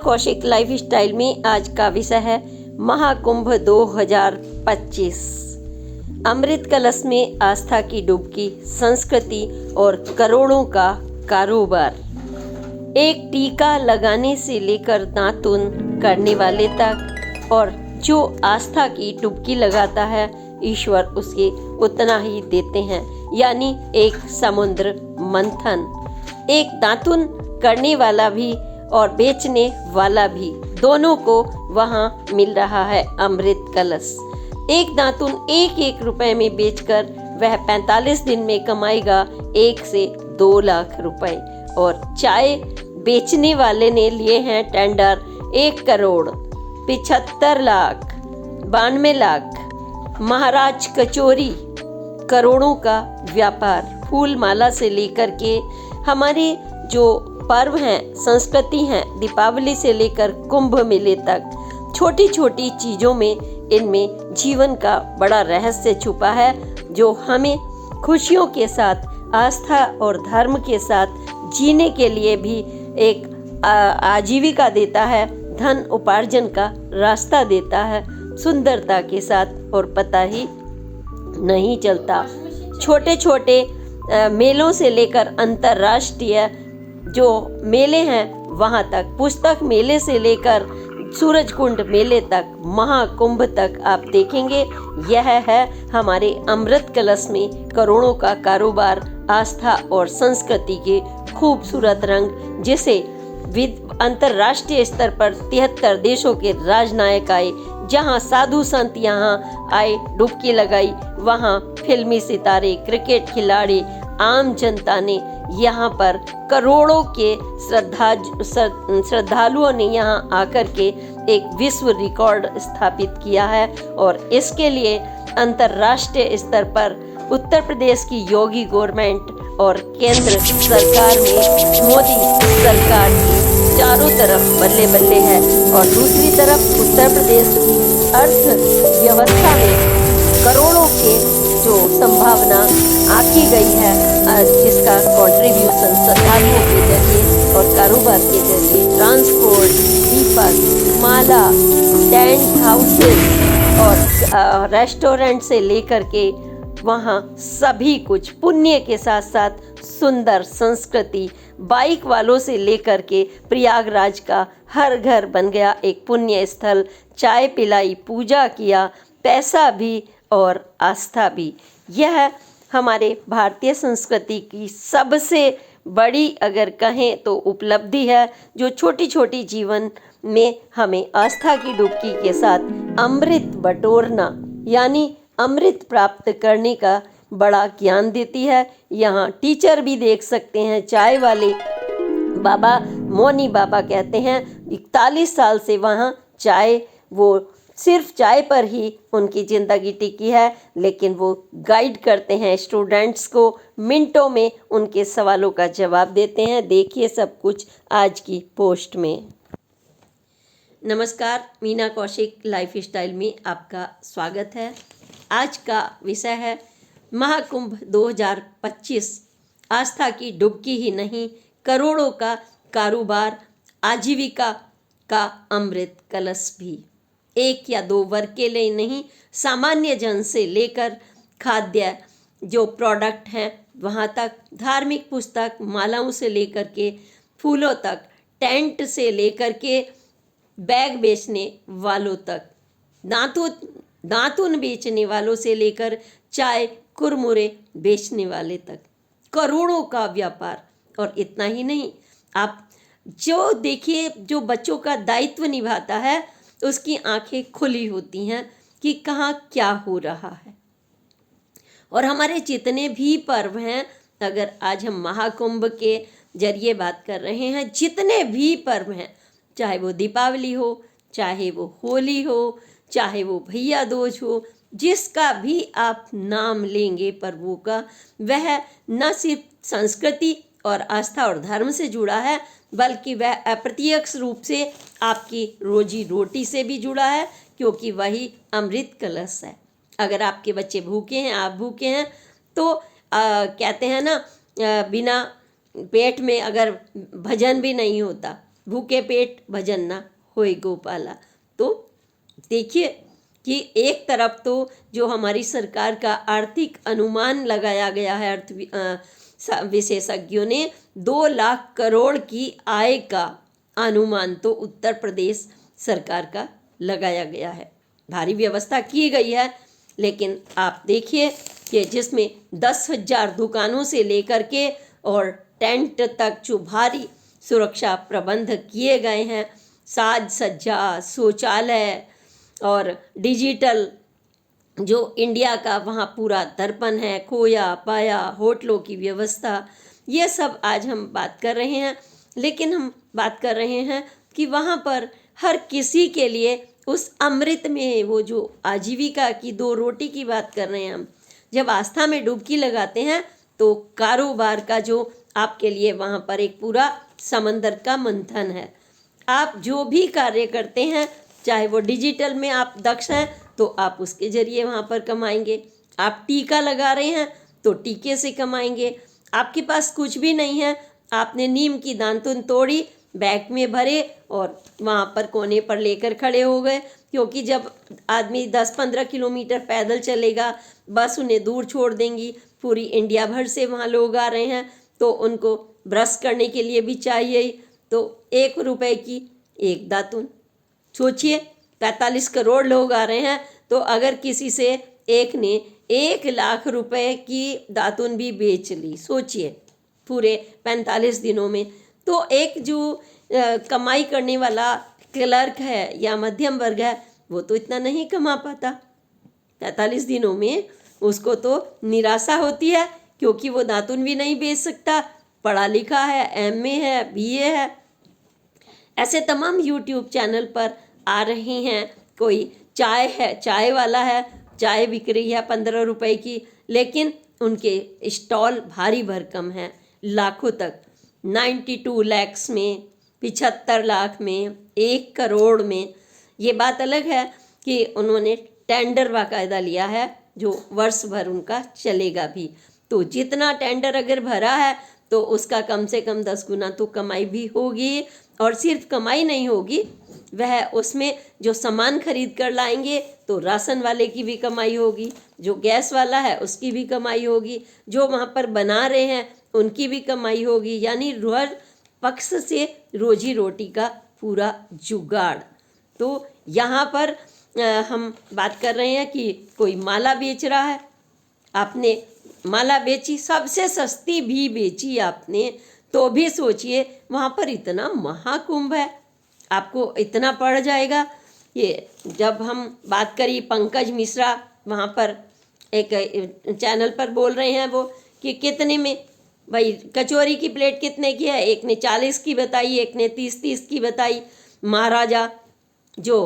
Kaushik life style में आज का विषय है महाकुंभ 2025। अमृत कलश में आस्था की डुबकी, संस्कृति और करोड़ों का कारोबार। एक टीका लगाने से लेकर दातुन करने वाले तक, और जो आस्था की डुबकी लगाता है ईश्वर उसके उतना ही देते हैं, यानी एक समुद्र मंथन। एक दातुन करने वाला भी और बेचने वाला भी, दोनों को वहाँ मिल रहा है अमृत कलश। एक दातुन 1-1 रुपए में बेचकर वह 45 दिन में कमाएगा 1 से 2 लाख रुपए। और चाय बेचने वाले ने लिए हैं टेंडर 1 करोड़ 75 लाख 92 लाख। महाराज कचौरी, करोड़ों का व्यापार। फूल माला से लेकर के हमारे जो पर्व हैं, संस्कृति हैं, दीपावली से लेकर कुंभ मेले तक, छोटी छोटी चीज़ों में इनमें जीवन का बड़ा रहस्य छुपा है, जो हमें खुशियों के साथ, आस्था और धर्म के साथ जीने के लिए भी एक आजीविका देता है, धन उपार्जन का रास्ता देता है सुंदरता के साथ, और पता ही नहीं चलता। छोटे छोटे मेलों से लेकर अंतर्राष्ट्रीय जो मेले हैं वहाँ तक, पुस्तक मेले से लेकर सूरजकुंड मेले तक, महाकुंभ तक आप देखेंगे, यह है हमारे अमृत कलश में करोड़ों का कारोबार, आस्था और संस्कृति के खूबसूरत रंग, जिसे अंतर्राष्ट्रीय स्तर पर 73 देशों के राजनायक आए, जहां साधु संत यहाँ आए, डुबकी लगाई, वहां फिल्मी सितारे, क्रिकेट खिलाड़ी, आम जनता ने यहाँ पर, करोड़ों के श्रद्धालुओं ने यहाँ आकर के एक विश्व रिकॉर्ड स्थापित किया है। और इसके लिए अंतर्राष्ट्रीय स्तर पर उत्तर प्रदेश की योगी गवर्नमेंट और केंद्र सरकार में मोदी सरकार की चारों तरफ बल्ले बल्ले है। और दूसरी तरफ उत्तर प्रदेश की अर्थव्यवस्था में करोड़ों के जो संभावना आकी गई है, जिसका कंट्रीब्यूशन श्रद्धालुओं के जरिए और कारोबार के जरिए, ट्रांसपोर्ट, दीपक माला, टेंट हाउसेस और रेस्टोरेंट से लेकर के वहाँ सभी कुछ पुण्य के साथ साथ सुंदर संस्कृति, बाइक वालों से लेकर के प्रयागराज का हर घर बन गया एक पुण्य स्थल। चाय पिलाई, पूजा किया, पैसा भी और आस्था भी। यह हमारे भारतीय संस्कृति की सबसे बड़ी अगर कहें तो उपलब्धि है, जो छोटी छोटी जीवन में हमें आस्था की डुबकी के साथ अमृत बटोरना, यानी अमृत प्राप्त करने का बड़ा ज्ञान देती है। यहाँ टीचर भी देख सकते हैं, चाय वाले बाबा, मोनी बाबा कहते हैं, 41 साल से वहाँ चाय, वो सिर्फ चाय पर ही उनकी ज़िंदगी टिकी है, लेकिन वो गाइड करते हैं स्टूडेंट्स को, मिनटों में उनके सवालों का जवाब देते हैं। देखिए सब कुछ आज की पोस्ट में। नमस्कार, मीना कौशिक लाइफ स्टाइल में आपका स्वागत है। आज का विषय है महाकुंभ 2025। आस्था की डुबकी ही नहीं, करोड़ों का कारोबार, आजीविका का अमृत कलश भी। 1 या 2 वर्ग के लिए नहीं, सामान्य जन से लेकर खाद्य जो प्रोडक्ट हैं वहाँ तक, धार्मिक पुस्तक मालाओं से लेकर के फूलों तक, टेंट से लेकर के बैग बेचने वालों तक, दातुन बेचने वालों से लेकर चाय कुरमुरे बेचने वाले तक, करोड़ों का व्यापार। और इतना ही नहीं, आप जो देखिए, जो बच्चों का दायित्व निभाता है उसकी आंखें खुली होती हैं कि कहाँ क्या हो रहा है। और हमारे जितने भी पर्व हैं, अगर आज हम महाकुंभ के जरिए बात कर रहे हैं, जितने भी पर्व हैं, चाहे वो दीपावली हो, चाहे वो होली हो, चाहे वो भैया दूज हो, जिसका भी आप नाम लेंगे पर्वों का, वह न सिर्फ संस्कृति और आस्था और धर्म से जुड़ा है, बल्कि वह अप्रत्यक्ष रूप से आपकी रोजी रोटी से भी जुड़ा है, क्योंकि वही अमृत कलश है। अगर आपके बच्चे भूखे हैं, आप भूखे हैं, तो कहते हैं ना, बिना पेट में अगर भजन भी नहीं होता, भूखे पेट भजन ना होए गोपाला। तो देखिए कि एक तरफ तो जो हमारी सरकार का आर्थिक अनुमान लगाया गया है विशेषज्ञों ने 2 लाख करोड़ की आय का अनुमान तो उत्तर प्रदेश सरकार का लगाया गया है। भारी व्यवस्था की गई है, लेकिन आप देखिए कि जिसमें 10,000 दुकानों से लेकर के और टेंट तक जो भारी सुरक्षा प्रबंध किए गए हैं, साज सज्जा, शौचालय और डिजिटल जो इंडिया का वहाँ पूरा दर्पण है, खोया पाया, होटलों की व्यवस्था, ये सब आज हम बात कर रहे हैं। लेकिन हम बात कर रहे हैं कि वहाँ पर हर किसी के लिए उस अमृत में वो जो आजीविका की 2 रोटी की बात कर रहे हैं हम, जब आस्था में डुबकी लगाते हैं तो कारोबार का जो आपके लिए वहाँ पर एक पूरा समंदर का मंथन है। आप जो भी कार्य करते हैं, चाहे वो डिजिटल में आप दक्ष हैं तो आप उसके जरिए वहाँ पर कमाएंगे। आप टीका लगा रहे हैं तो टीके से कमाएंगे। आपके पास कुछ भी नहीं है, आपने नीम की दातुन तोड़ी, बैग में भरे और वहाँ पर कोने पर लेकर खड़े हो गए, क्योंकि जब आदमी 10-15 किलोमीटर पैदल चलेगा, बस उन्हें दूर छोड़ देंगी। पूरी इंडिया भर से वहाँ लोग आ रहे हैं तो उनको ब्रश करने के लिए भी चाहिए ही, तो 1 रुपए की एक दातुन। सोचिए 45 करोड़ लोग आ रहे हैं, तो अगर किसी से एक ने 1 लाख रुपए की दातुन भी बेच ली, सोचिए पूरे 45 दिनों में, तो एक जो कमाई करने वाला क्लर्क है या मध्यम वर्ग है वो तो इतना नहीं कमा पाता 45 दिनों में। उसको तो निराशा होती है, क्योंकि वो दातुन भी नहीं बेच सकता, पढ़ा लिखा है, एमए है, बीए है। ऐसे तमाम यूट्यूब चैनल पर आ रहे हैं। कोई चाय है, चाय वाला है, चाय बिक रही है 15 रुपए की, लेकिन उनके स्टॉल भारी भरकम हैं, लाखों तक, 92 लाख में, 75 लाख में, 1 करोड़ में। ये बात अलग है कि उन्होंने टेंडर बाकायदा लिया है जो वर्ष भर उनका चलेगा भी। तो जितना टेंडर अगर भरा है तो उसका कम से कम 10 गुना तो कमाई भी होगी। और सिर्फ कमाई नहीं होगी, वह उसमें जो सामान खरीद कर लाएंगे तो राशन वाले की भी कमाई होगी, जो गैस वाला है उसकी भी कमाई होगी, जो वहाँ पर बना रहे हैं उनकी भी कमाई होगी। यानी हर पक्ष से रोजी रोटी का पूरा जुगाड़। तो यहाँ पर हम बात कर रहे हैं कि कोई माला बेच रहा है, आपने माला बेची, सबसे सस्ती भी बेची आपने, तो भी सोचिए वहाँ पर इतना महाकुंभ है, आपको इतना पड़ जाएगा। ये जब हम बात करी पंकज मिश्रा वहाँ पर एक चैनल पर बोल रहे हैं वो कि कितने में, भाई कचौरी की प्लेट कितने की है, एक ने 40 की बताई, एक ने 30 की बताई। महाराजा जो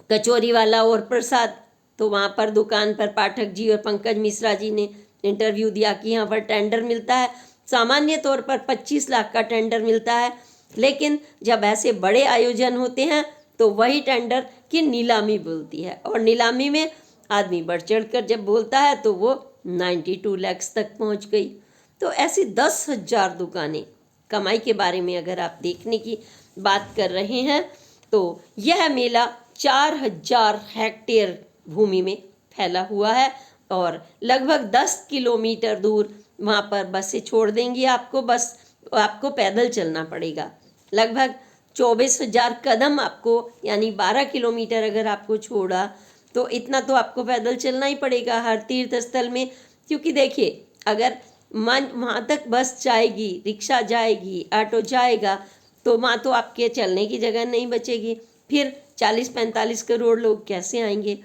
कचौरी वाला और प्रसाद, तो वहाँ पर दुकान पर पाठक जी और पंकज मिश्रा जी ने इंटरव्यू दिया कि यहाँ पर टेंडर मिलता है, सामान्य तौर पर 25 लाख का टेंडर मिलता है, लेकिन जब ऐसे बड़े आयोजन होते हैं तो वही टेंडर की नीलामी बोलती है, और नीलामी में आदमी बढ़ चढ़ कर जब बोलता है तो वो 92 लाख तक पहुँच गई। तो ऐसी 10,000 दुकानें, कमाई के बारे में अगर आप देखने की बात कर रहे हैं तो यह मेला 4,000 हेक्टेयर भूमि में फैला हुआ है और लगभग 10 किलोमीटर दूर वहाँ पर बसें छोड़ देंगी आपको, बस आपको पैदल चलना पड़ेगा। लगभग 24,000 कदम आपको, यानी 12 किलोमीटर अगर आपको छोड़ा तो इतना तो आपको पैदल चलना ही पड़ेगा हर तीर्थ स्थल में। क्योंकि देखिए अगर वहाँ तक बस जाएगी, रिक्शा जाएगी, ऑटो जाएगा, तो वहाँ तो आपके चलने की जगह नहीं बचेगी, फिर 40-45 करोड़ लोग कैसे आएंगे।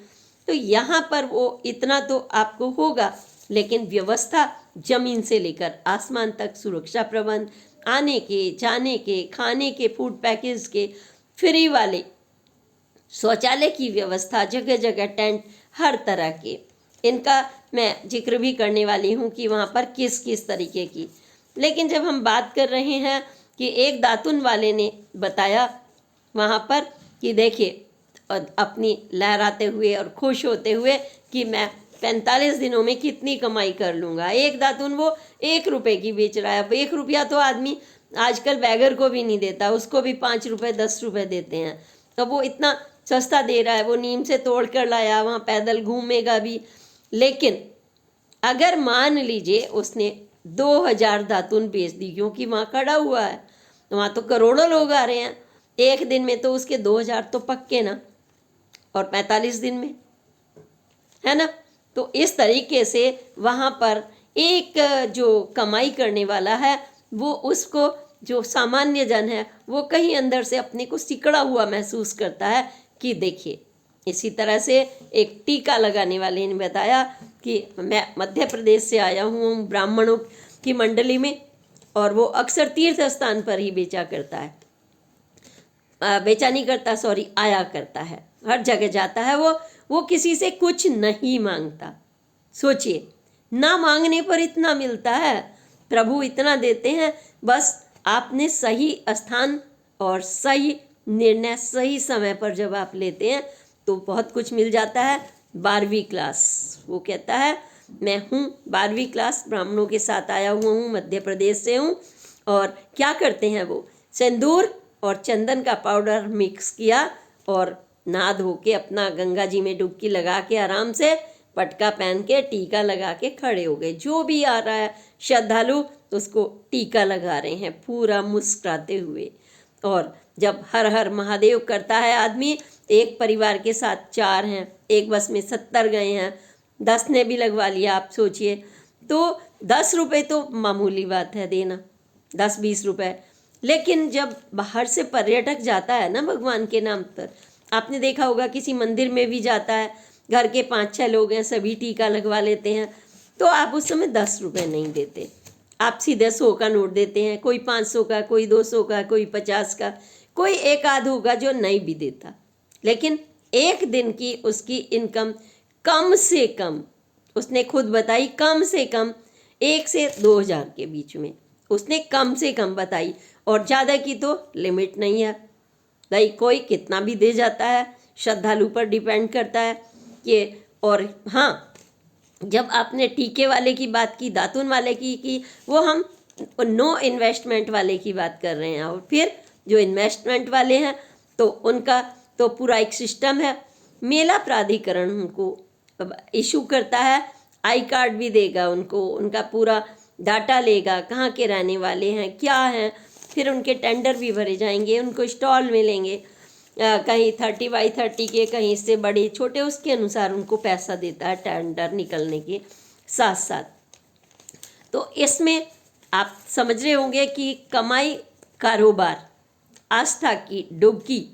तो यहाँ पर वो इतना तो आपको होगा, लेकिन व्यवस्था जमीन से लेकर आसमान तक, सुरक्षा प्रबंध, आने के, जाने के, खाने के, फूड पैकेज के, फ्री वाले शौचालय की व्यवस्था, जगह जगह टेंट, हर तरह के, इनका मैं जिक्र भी करने वाली हूँ कि वहाँ पर किस किस तरीके की। लेकिन जब हम बात कर रहे हैं कि एक दातुन वाले ने बताया वहाँ पर कि देखिए अपनी लहराते हुए और खुश होते हुए कि मैं 45 दिनों में कितनी कमाई कर लूँगा। एक दातुन वो 1 रुपए की बेच रहा है। अब 1 रुपया तो आदमी आजकल बैगर को भी नहीं देता, उसको भी 5 रुपए 10 रुपए देते हैं। अब वो इतना सस्ता दे रहा है, वो नीम से तोड़ कर लाया, वहाँ पैदल घूमेगा भी। लेकिन अगर मान लीजिए उसने 2000 दातुन बेच दी, क्योंकि वहाँ खड़ा हुआ है, वहाँ तो करोड़ों लोग आ रहे हैं, एक दिन में तो उसके 2000 तो पक्के ना, और 45 दिन में, है ना। तो इस तरीके से वहाँ पर एक जो कमाई करने वाला है, वो उसको, जो सामान्य जन है, वो कहीं अंदर से अपने को सिकड़ा हुआ महसूस करता है कि देखिए। इसी तरह से एक टीका लगाने वाले ने बताया कि मैं मध्य प्रदेश से आया हूँ, ब्राह्मणों की मंडली में, और वो अक्सर तीर्थ स्थान पर ही बेचा करता है, बेचा नहीं करता, सॉरी, आया करता है, हर जगह जाता है। वो किसी से कुछ नहीं मांगता। सोचिए, ना मांगने पर इतना मिलता है, प्रभु इतना देते हैं। बस आपने सही स्थान और सही निर्णय सही समय पर जब आप लेते हैं तो बहुत कुछ मिल जाता है। 12वीं क्लास, वो कहता है मैं हूँ 12वीं क्लास, ब्राह्मणों के साथ आया हुआ हूँ, मध्य प्रदेश से हूँ। और क्या करते हैं वो, सिंदूर और चंदन का पाउडर मिक्स किया और नहा धो के अपना गंगा जी में डुबकी लगा के आराम से पटका पहन के टीका लगा के खड़े हो गए। जो भी आ रहा है श्रद्धालु उसको टीका लगा रहे हैं पूरा मुस्कुराते हुए। और जब हर हर महादेव करता है आदमी, एक परिवार के साथ 4 हैं, एक बस में 70 गए हैं, 10 ने भी लगवा लिया। आप सोचिए, तो 10 रुपये तो मामूली बात है देना, 10-20 रुपये। लेकिन जब बाहर से पर्यटक जाता है ना भगवान के नाम पर, आपने देखा होगा किसी मंदिर में भी जाता है, घर के 5-6 लोग हैं, सभी टीका लगवा लेते हैं, तो आप उस समय 10 रुपये नहीं देते, आप सीधे 100 का नोट देते हैं। कोई 500 का, कोई 200 का, कोई 50 का, कोई एक आध होगा जो नहीं भी देता। लेकिन एक दिन की उसकी इनकम कम से कम, उसने खुद बताई, कम से कम 1 से 2000 के बीच में उसने कम से कम बताई। और ज़्यादा की तो लिमिट नहीं है भाई, कोई कितना भी दे जाता है, श्रद्धालु पर डिपेंड करता है कि। और हाँ, जब आपने टीके वाले की बात की, दातुन वाले की, वो हम नो इन्वेस्टमेंट वाले की बात कर रहे हैं। और फिर जो इन्वेस्टमेंट वाले हैं तो उनका तो पूरा एक सिस्टम है। मेला प्राधिकरण उनको इशू करता है, आई कार्ड भी देगा उनको, उनका पूरा डाटा लेगा, कहाँ के रहने वाले हैं, क्या हैं, फिर उनके टेंडर भी भरे जाएंगे, उनको स्टॉल मिलेंगे, कहीं 30x30 के, कहीं इससे बड़े छोटे, उसके अनुसार उनको पैसा देता है टेंडर निकलने के साथ साथ। तो इसमें आप समझ रहे होंगे कि कमाई, कारोबार, आस्था की डुबकी,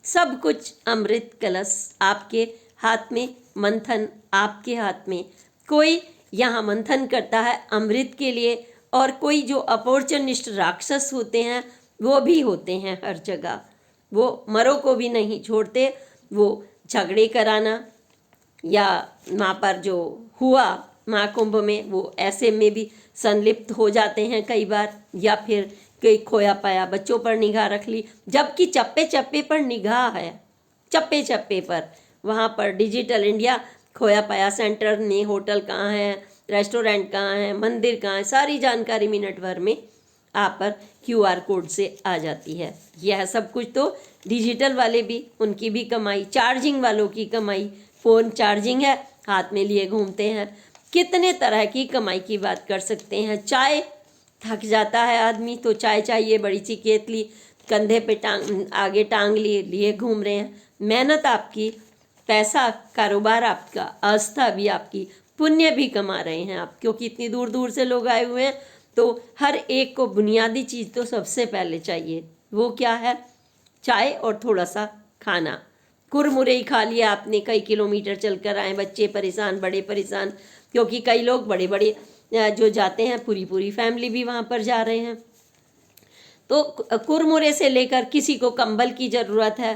सब कुछ अमृत कलश आपके हाथ में, मंथन आपके हाथ में। कोई यहाँ मंथन करता है अमृत के लिए, और कोई जो अपॉर्चुनिस्ट राक्षस होते हैं वो भी होते हैं हर जगह, वो मरों को भी नहीं छोड़ते। वो झगड़े कराना, या वहाँ पर जो हुआ महाकुंभ में, वो ऐसे में भी संलिप्त हो जाते हैं कई बार, या फिर कोई खोया पाया बच्चों पर निगाह रख ली, जबकि चप्पे चप्पे पर निगाह है, चप्पे चप्पे पर। वहाँ पर डिजिटल इंडिया, खोया पाया सेंटर ने, होटल कहाँ है, रेस्टोरेंट कहाँ है, मंदिर कहाँ है, सारी जानकारी मिनट भर में आप पर QR कोड से आ जाती है। यह सब कुछ तो डिजिटल वाले भी, उनकी भी कमाई, चार्जिंग वालों की कमाई, फ़ोन चार्जिंग है, हाथ में लिए घूमते हैं, कितने तरह की कमाई की बात कर सकते हैं। चाय, थक जाता है आदमी तो चाय चाहिए, बड़ी सी केतली कंधे पे आगे टांग लिए घूम रहे हैं। मेहनत आपकी, पैसा, कारोबार आपका, आस्था भी आपकी, पुण्य भी कमा रहे हैं आप, क्योंकि इतनी दूर दूर से लोग आए हुए हैं। तो हर एक को बुनियादी चीज़ तो सबसे पहले चाहिए, वो क्या है, चाय और थोड़ा सा खाना। कुरमुरे ही खा लिया आपने, कई किलोमीटर चल कर आए, बच्चे परेशान, बड़े परेशान, क्योंकि कई लोग बड़े बड़े जो जाते हैं, पूरी पूरी फैमिली भी वहाँ पर जा रहे हैं। तो कुरमुरे से लेकर किसी को कंबल की ज़रूरत है,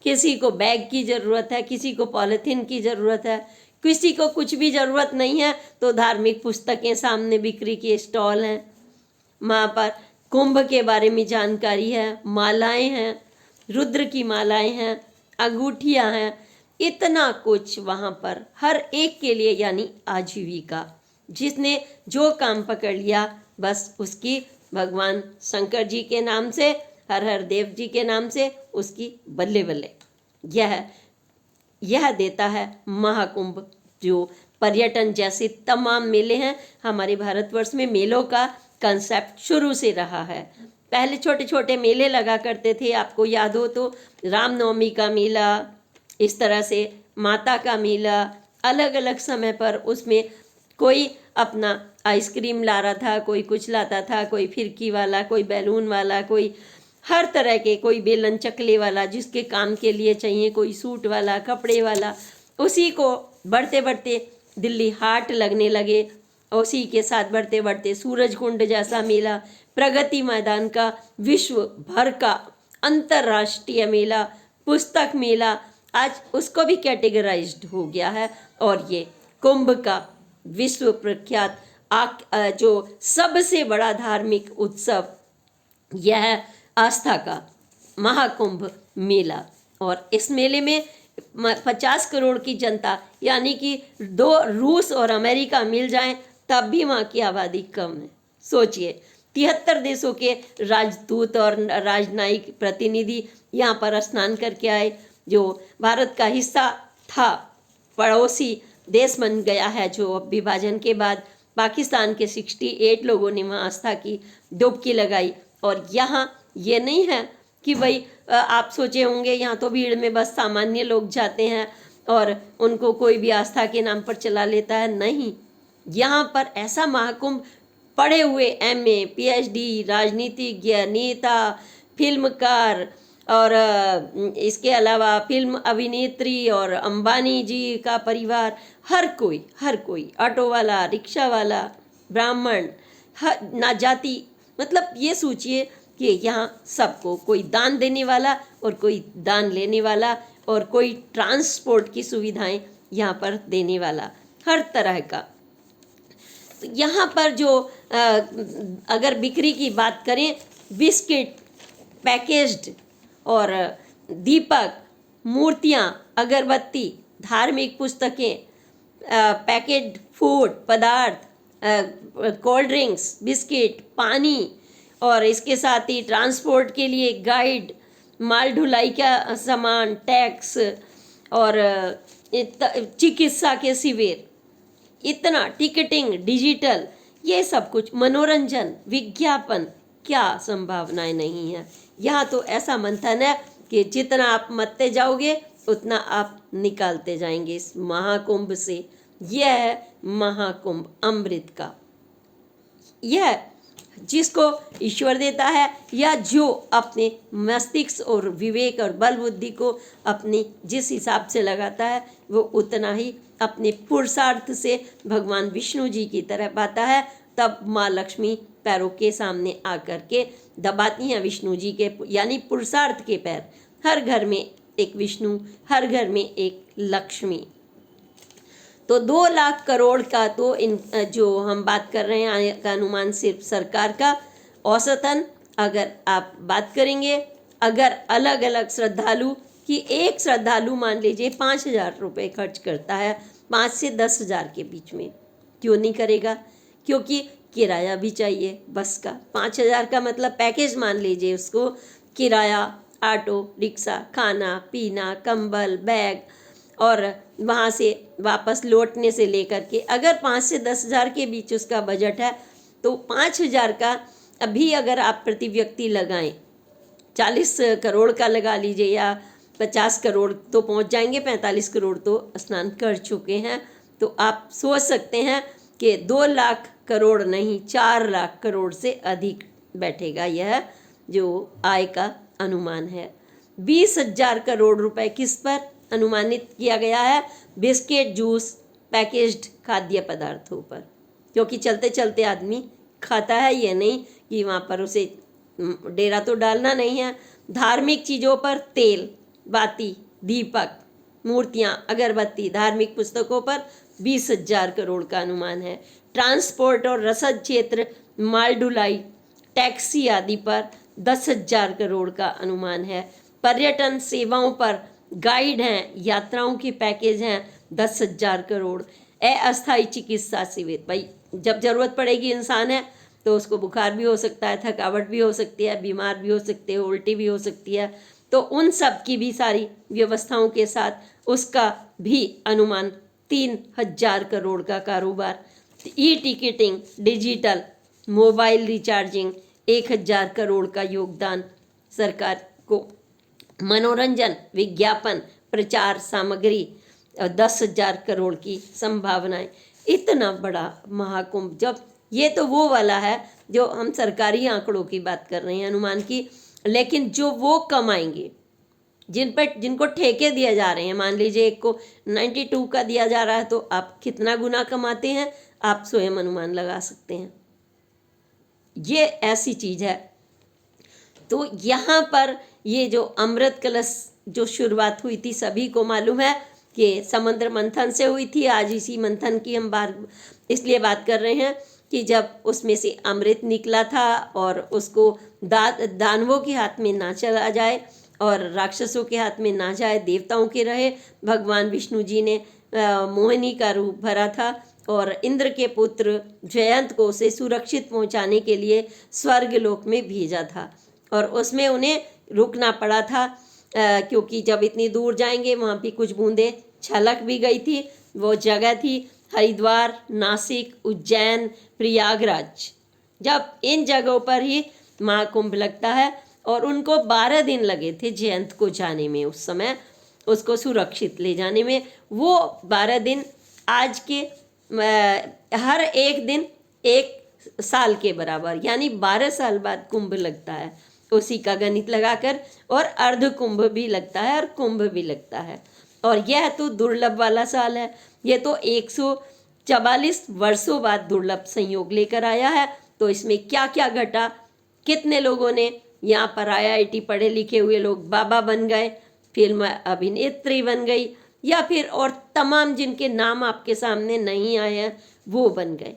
किसी को बैग की ज़रूरत है, किसी को पॉलीथीन की ज़रूरत है, किसी को कुछ भी ज़रूरत नहीं है तो धार्मिक पुस्तकें सामने बिक्री के स्टॉल हैं, वहाँ पर कुंभ के बारे में जानकारी है, मालाएं हैं, रुद्र की मालाएं हैं, अंगूठियाँ हैं, इतना कुछ वहाँ पर हर एक के लिए, यानी आजीविका। जिसने जो काम पकड़ लिया बस उसकी भगवान शंकर जी के नाम से, हर हर देव जी के नाम से, उसकी बल्ले बल्ले। यह देता है महाकुंभ। जो पर्यटन जैसे तमाम मेले हैं, हमारे भारतवर्ष में मेलों का कंसेप्ट शुरू से रहा है। पहले छोटे छोटे मेले लगा करते थे, आपको याद हो तो रामनवमी का मेला, इस तरह से माता का मेला, अलग अलग समय पर उसमें कोई अपना आइसक्रीम ला रहा था, कोई कुछ लाता था, कोई फिरकी वाला, कोई बैलून वाला, कोई हर तरह के, कोई बेलन चकले वाला जिसके काम के लिए चाहिए, कोई सूट वाला, कपड़े वाला। उसी को बढ़ते बढ़ते दिल्ली हाट लगने लगे, उसी के साथ बढ़ते बढ़ते सूरज कुंड जैसा मेला, प्रगति मैदान का विश्व भर का अंतर्राष्ट्रीय मेला, पुस्तक मेला, आज उसको भी कैटेगराइज्ड हो गया है। और ये कुंभ का विश्व प्रख्यात जो सबसे बड़ा धार्मिक उत्सव, यह आस्था का महाकुंभ मेला। और इस मेले में 50 करोड़ की जनता, यानी कि 2 रूस और अमेरिका मिल जाएं तब भी वहाँ की आबादी कम है। सोचिए, 73 देशों के राजदूत और राजनयिक प्रतिनिधि यहाँ पर स्नान करके आए। जो भारत का हिस्सा था, पड़ोसी देश बन गया है, जो विभाजन के बाद पाकिस्तान के 68 लोगों ने वहाँ आस्था की डुबकी लगाई। और यहाँ ये नहीं है कि भाई आप सोचे होंगे यहाँ तो भीड़ में बस सामान्य लोग जाते हैं और उनको कोई भी आस्था के नाम पर चला लेता है। नहीं, यहाँ पर ऐसा महाकुंभ पढ़े हुए MA, PhD, राजनीतिज्ञ, नेता, फिल्मकार और इसके अलावा फिल्म अभिनेत्री और अंबानी जी का परिवार, हर कोई ऑटो वाला, रिक्शा वाला, ब्राह्मण, ना जाति, मतलब ये सोचिए कि यहाँ सबको, कोई दान देने वाला और कोई दान लेने वाला, और कोई ट्रांसपोर्ट की सुविधाएं यहाँ पर देने वाला, हर तरह का। यहाँ पर जो अगर बिक्री की बात करें, बिस्किट, पैकेज्ड और दीपक, मूर्तियाँ, अगरबत्ती, धार्मिक पुस्तकें, पैकेट फूड पदार्थ, कोल्ड ड्रिंक्स, बिस्किट, पानी, और इसके साथ ही ट्रांसपोर्ट के लिए गाइड, माल ढुलाई का सामान, टैक्स और चिकित्सा के शिविर, इतना टिकटिंग, डिजिटल, ये सब कुछ, मनोरंजन, विज्ञापन, क्या संभावनाएं नहीं है। यहाँ तो ऐसा मंथन है कि जितना आप मत्ते जाओगे उतना आप निकालते जाएंगे इस महाकुंभ से। यह है महाकुंभ अमृत का। यह जिसको ईश्वर देता है, या जो अपने मस्तिष्क और विवेक और बल बुद्धि को अपनी जिस हिसाब से लगाता है, वो उतना ही अपने पुरुषार्थ से भगवान विष्णु जी की तरह पाता है। तब माँ लक्ष्मी पैरों के सामने आकर के दबाती हैं विष्णु जी के, यानी पुरुषार्थ के पैर। हर घर में एक विष्णु, हर घर में एक लक्ष्मी। तो 2 लाख करोड़ का तो जो हम बात कर रहे हैं आय का अनुमान सिर्फ सरकार का, औसतन अगर आप बात करेंगे, अगर अलग अलग श्रद्धालु की, एक श्रद्धालु मान लीजिए 5,000 रुपये खर्च करता है, 5 से 10,000 के बीच में, क्यों नहीं करेगा? क्योंकि किराया भी चाहिए बस का। 5,000 का मतलब पैकेज मान लीजिए उसको, किराया, ऑटो रिक्शा, खाना पीना, कंबल, बैग, और वहाँ से वापस लौटने से लेकर के, अगर 5 से 10,000 के बीच उसका बजट है, तो 5,000 का अभी अगर आप प्रति व्यक्ति लगाएं, 40 करोड़ का लगा लीजिए, या 50 करोड़ तो पहुँच जाएंगे, 45 करोड़ तो स्नान कर चुके हैं। तो आप सोच सकते हैं कि 2 लाख करोड़ नहीं, 4 लाख करोड़ से अधिक बैठेगा यह जो आय का अनुमान है। 20,000 करोड़ रुपए किस पर अनुमानित किया गया है? बिस्किट, जूस, पैकेज्ड खाद्य पदार्थों पर, क्योंकि चलते चलते आदमी खाता है, ये नहीं कि वहाँ पर उसे डेरा तो डालना नहीं है। धार्मिक चीज़ों पर तेल, बाती, दीपक, मूर्तियाँ, अगरबत्ती, धार्मिक पुस्तकों पर 20,000 करोड़ का अनुमान है। ट्रांसपोर्ट और रसद क्षेत्र, माल ढुलाई, टैक्सी आदि पर 10,000 करोड़ का अनुमान है। पर्यटन सेवाओं पर गाइड हैं, यात्राओं के पैकेज हैं, 10,000 करोड़। अस्थायी चिकित्सा शिविर, भाई जब जरूरत पड़ेगी इंसान है, तो उसको बुखार भी हो सकता है, थकावट भी हो सकती है, बीमार भी हो सकते हैं, उल्टी भी हो सकती है। तो उन सब की भी सारी व्यवस्थाओं के साथ उसका भी अनुमान 3,000 करोड़ का कारोबार, e ticketing, digital, mobile recharging, 1,000 crore का योगदान सरकार को, मनोरंजन, विज्ञापन, प्रचार सामग्री, 10,000 करोड़ की संभावनाएं। इतना बड़ा महाकुंभ, जब ये तो वो वाला है जो हम सरकारी आंकड़ों की बात कर रहे हैं, अनुमान की, लेकिन जो वो कमाएंगे, जिनको ठेके दिए जा रहे हैं, मान लीजिए एक को 92 का दिया जा रहा है, तो आप कितना गुना कमाते हैं आप स्वयं अनुमान लगा सकते हैं। ये ऐसी चीज है। तो यहाँ पर ये जो अमृत कलश जो शुरुआत हुई थी, सभी को मालूम है कि समुद्र मंथन से हुई थी। आज इसी मंथन की हम इसलिए बात कर रहे हैं कि जब उसमें से अमृत निकला था और उसको दानवों के हाथ में ना चला जाए और राक्षसों के हाथ में ना जाए, देवताओं के रहे, भगवान विष्णु जी ने मोहिनी का रूप भरा था और इंद्र के पुत्र जयंत को उसे सुरक्षित पहुंचाने के लिए स्वर्ग लोक में भेजा था। और उसमें उन्हें रुकना पड़ा था क्योंकि जब इतनी दूर जाएंगे, वहाँ भी कुछ बूंदें छलक भी गई थी। वो जगह थी हरिद्वार, नासिक, उज्जैन, प्रयागराज। जब इन जगहों पर ही महाकुंभ लगता है और उनको 12 दिन लगे थे जयंत को जाने में, उस समय उसको सुरक्षित ले जाने में। वो 12 दिन आज के हर एक दिन 1 साल के बराबर, यानी 12 साल बाद कुंभ लगता है, उसी का गणित लगाकर। और अर्ध कुंभ भी लगता है और कुंभ भी लगता है। और यह तो दुर्लभ वाला साल है, ये तो 144 वर्षों बाद दुर्लभ संयोग लेकर आया है। तो इसमें क्या क्या घटा, कितने लोगों ने यहाँ पर IIT पढ़े लिखे हुए लोग बाबा बन गए, फिल्म अभिनेत्री बन गई, या फिर और तमाम जिनके नाम आपके सामने नहीं आए हैं वो बन गए।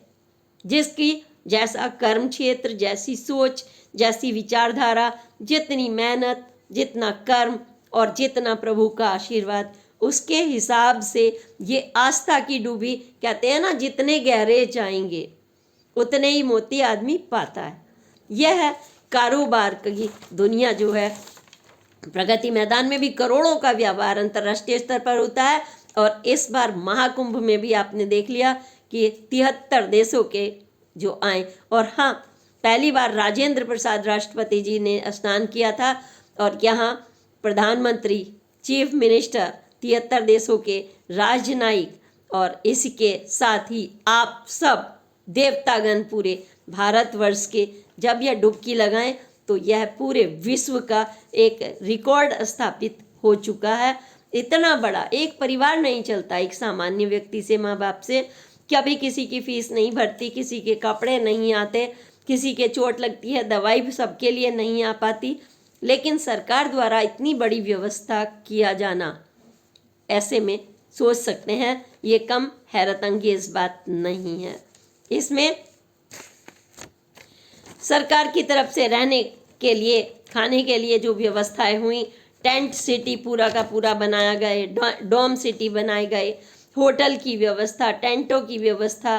जिसकी जैसा कर्म क्षेत्र, जैसी सोच, जैसी विचारधारा, जितनी मेहनत, जितना कर्म और जितना प्रभु का आशीर्वाद, उसके हिसाब से ये आस्था की डूबी, कहते हैं ना, जितने गहरे जाएंगे उतने ही मोती आदमी पाता है। यह है कारोबार की दुनिया जो है। प्रगति मैदान में भी करोड़ों का व्यापार अंतर्राष्ट्रीय स्तर पर होता है। और इस बार महाकुंभ में भी आपने देख लिया कि 73 देशों के जो आए। और हाँ, पहली बार राजेंद्र प्रसाद राष्ट्रपति जी ने स्नान किया था और यहाँ प्रधानमंत्री, चीफ मिनिस्टर, 73 देशों के राजनयिक और इसके साथ ही आप सब देवतागण पूरे भारतवर्ष के जब यह डुबकी लगाएं तो यह पूरे विश्व का एक रिकॉर्ड स्थापित हो चुका है। इतना बड़ा एक परिवार नहीं चलता एक सामान्य व्यक्ति से, माँ बाप से। कभी किसी की फीस नहीं भरती, किसी के कपड़े नहीं आते, किसी के चोट लगती है, दवाई भी सबके लिए नहीं आ पाती, लेकिन सरकार द्वारा इतनी बड़ी व्यवस्था किया जाना, ऐसे में सोच सकते हैं ये कम हैरत अंगेज बात नहीं है। इसमें सरकार की तरफ से रहने के लिए, खाने के लिए जो व्यवस्थाएं हुई, टेंट सिटी पूरा का पूरा बनाया गए, डोम सिटी बनाए गए, होटल की व्यवस्था, टेंटों की व्यवस्था,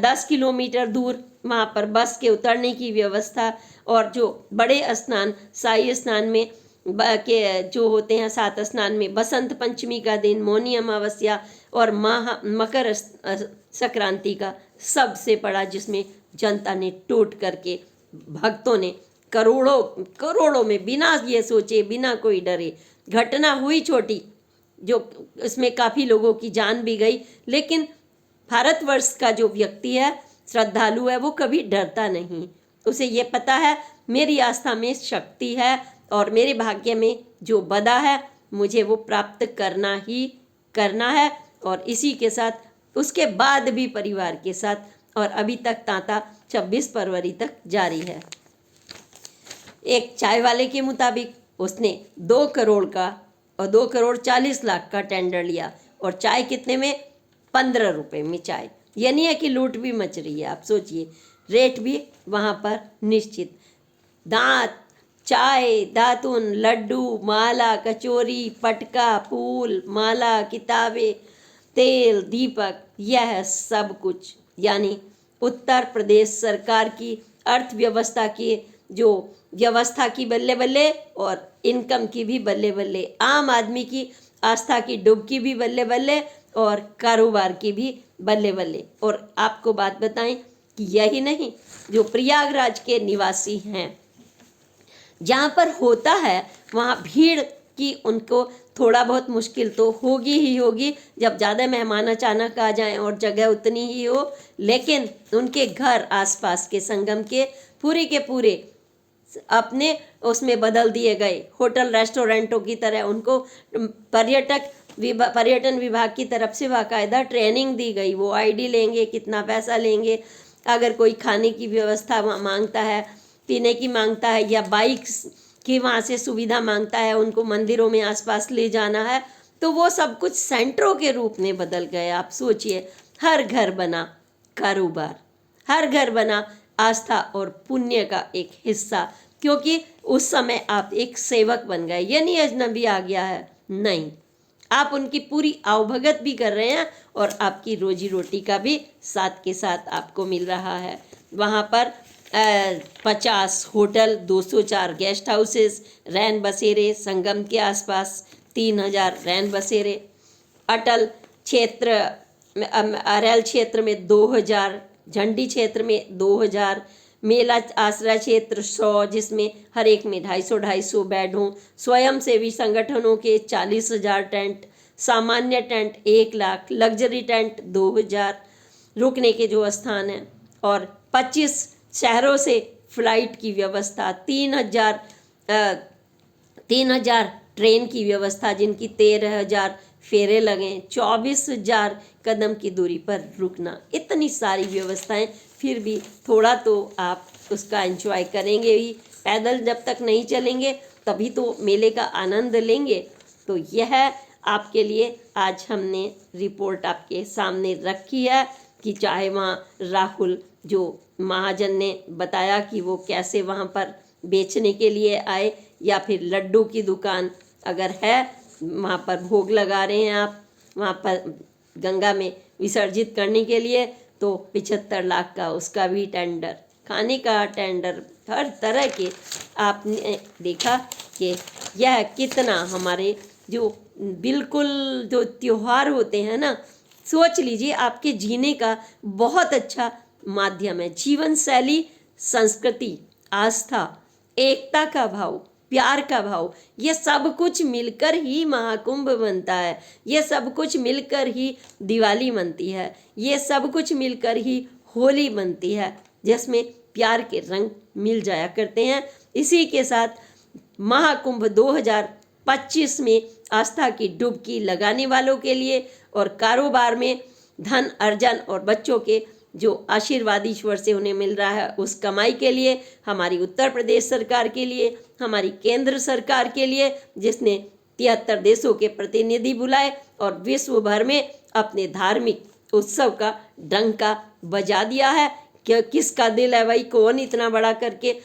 10 किलोमीटर दूर वहाँ पर बस के उतरने की व्यवस्था। और जो बड़े स्नान, शाही स्नान में के जो होते हैं, 7 स्नान में बसंत पंचमी का दिन, मौनी अमावस्या और मकर संक्रांति का सबसे बड़ा, जिसमें जनता ने टूट करके, भक्तों ने करोड़ों में बिना ये सोचे, बिना कोई डरे, घटना हुई छोटी जो इसमें काफ़ी लोगों की जान भी गई, लेकिन भारतवर्ष का जो व्यक्ति है, श्रद्धालु है, वो कभी डरता नहीं। उसे ये पता है मेरी आस्था में शक्ति है और मेरे भाग्य में जो बदा है मुझे वो प्राप्त करना ही करना है। और इसी के साथ उसके बाद भी परिवार के साथ, और अभी तक तांता 26 फरवरी तक जारी है। एक चाय वाले के मुताबिक उसने 2 करोड़ का और 2 करोड़ 40 लाख का टेंडर लिया, और चाय कितने में? 15 रुपये में चाय। ये नहीं है कि लूट भी मच रही है, आप सोचिए, रेट भी वहाँ पर निश्चित। दांत, चाय, दातुन, लड्डू, माला, कचौरी, पटका, फूल, माला, किताबें, तेल, दीपक, यह सब कुछ, यानी उत्तर प्रदेश सरकार की अर्थव्यवस्था की जो व्यवस्था की बल्ले बल्ले और इनकम की भी बल्ले बल्ले, आम आदमी की आस्था की डुबकी भी बल्ले बल्ले और कारोबार की भी बल्ले बल्ले। और आपको बात बताएं कि यही नहीं, जो प्रयागराज के निवासी हैं, जहाँ पर होता है वहाँ भीड़ की उनको थोड़ा बहुत मुश्किल तो होगी ही होगी, जब ज़्यादा मेहमान अचानक आ जाएं और जगह उतनी ही हो, लेकिन उनके घर आसपास के संगम के पूरे अपने उसमें बदल दिए गए, होटल रेस्टोरेंटों की तरह उनको पर्यटन विभाग की तरफ से बाकायदा ट्रेनिंग दी गई। वो आईडी लेंगे, कितना पैसा लेंगे, अगर कोई खाने की व्यवस्था मांगता है, पीने की मांगता है, या बाइक्स की वहाँ से सुविधा मांगता है, उनको मंदिरों में आसपास ले जाना है, तो वो सब कुछ सेंटरों के रूप में बदल गए। आप सोचिए, हर घर बना कारोबार, हर घर बना आस्था और पुण्य का एक हिस्सा, क्योंकि उस समय आप एक सेवक बन गए। ये नहीं अजनबी आ गया है, नहीं, आप उनकी पूरी आवभगत भी कर रहे हैं और आपकी रोजी रोटी का भी साथ के साथ आपको मिल रहा है। वहाँ पर 50 होटल, 204 गेस्ट हाउसेस, रैन बसेरे, संगम के आसपास 3000 रैन बसेरे, अटल क्षेत्र अरैल क्षेत्र में 2000, झंडी क्षेत्र में 2000, मेला आश्रय क्षेत्र 100, जिसमें हर एक में 250 बेड हों, स्वयंसेवी संगठनों के 40,000 टेंट, सामान्य टेंट 1 लाख, लग्जरी टेंट 2000, रुकने के जो स्थान हैं, और 25 शहरों से फ्लाइट की व्यवस्था, 3000 ट्रेन की व्यवस्था जिनकी 13,000 फेरे लगें, 24,000 कदम की दूरी पर रुकना, इतनी सारी व्यवस्थाएं। फिर भी थोड़ा तो आप उसका एंजॉय करेंगे ही, पैदल जब तक नहीं चलेंगे तभी तो मेले का आनंद लेंगे। तो यह आपके लिए आज हमने रिपोर्ट आपके सामने रखी है कि चाहे वहाँ राहुल जो महाजन ने बताया कि वो कैसे वहाँ पर बेचने के लिए आए, या फिर लड्डू की दुकान अगर है वहाँ पर भोग लगा रहे हैं आप वहाँ पर गंगा में विसर्जित करने के लिए, तो 75 लाख का उसका भी टेंडर, खाने का टेंडर, हर तरह के आपने देखा कि यह कितना हमारे जो बिल्कुल जो त्योहार होते हैं ना, सोच लीजिए आपके जीने का बहुत अच्छा माध्यम है। जीवन शैली, संस्कृति, आस्था, एकता का भाव, प्यार का भाव, ये सब कुछ मिलकर ही महाकुंभ बनता है। ये सब कुछ मिलकर ही दिवाली बनती है। ये सब कुछ मिलकर ही होली बनती है, जिसमें प्यार के रंग मिल जाया करते हैं। इसी के साथ महाकुंभ 2025 में आस्था की डुबकी लगाने वालों के लिए और कारोबार में धन अर्जन और बच्चों के जो आशीर्वाद ईश्वर से उन्हें मिल रहा है उस कमाई के लिए, हमारी उत्तर प्रदेश सरकार के लिए, हमारी केंद्र सरकार के लिए, जिसने 73 देशों के प्रतिनिधि बुलाए और विश्व भर में अपने धार्मिक उत्सव का डंका बजा दिया है। कि किसका दिल है भाई, कौन इतना बड़ा करके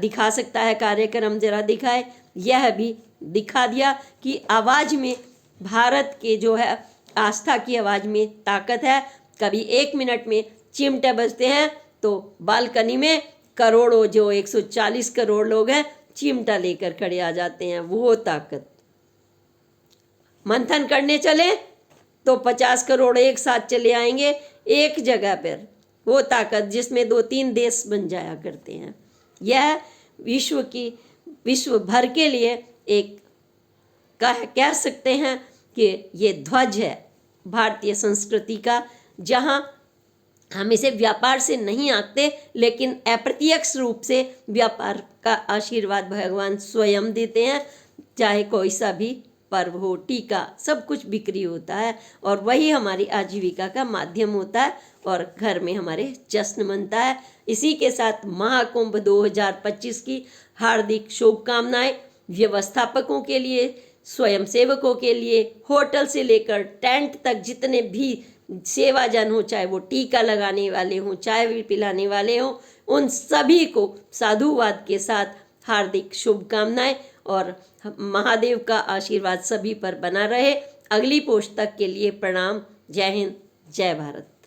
दिखा सकता है कार्यक्रम, जरा दिखाए। यह भी दिखा दिया कि आवाज़ में, भारत के जो है आस्था की आवाज़ में ताकत है। कभी 1 मिनट में चिमटे बजते हैं तो बालकनी में करोड़ों, जो 140 करोड़ लोग हैं, चिमटा लेकर खड़े आ जाते हैं। वो ताकत, मंथन करने चले तो 50 करोड़ एक साथ चले आएंगे एक जगह पर। वो ताकत जिसमें 2-3 देश बन जाया करते हैं। यह विश्व भर के लिए एक कह सकते हैं कि ये ध्वज है भारतीय संस्कृति का, जहाँ हम इसे व्यापार से नहीं आंकते, लेकिन अप्रत्यक्ष रूप से व्यापार का आशीर्वाद भगवान स्वयं देते हैं। चाहे कोई सा भी पर्व हो, टीका, सब कुछ बिक्री होता है और वही हमारी आजीविका का माध्यम होता है और घर में हमारे जश्न मनता है। इसी के साथ महाकुंभ 2025 की हार्दिक शुभकामनाएं व्यवस्थापकों के लिए, स्वयंसेवकों के लिए, होटल से लेकर टेंट तक जितने भी सेवाजन हो, चाहे वो टीका लगाने वाले हों, चाय भी पिलाने वाले हों, उन सभी को साधुवाद के साथ हार्दिक शुभकामनाएं और महादेव का आशीर्वाद सभी पर बना रहे। अगली पोस्ट तक के लिए प्रणाम। जय हिंद, जय भारत।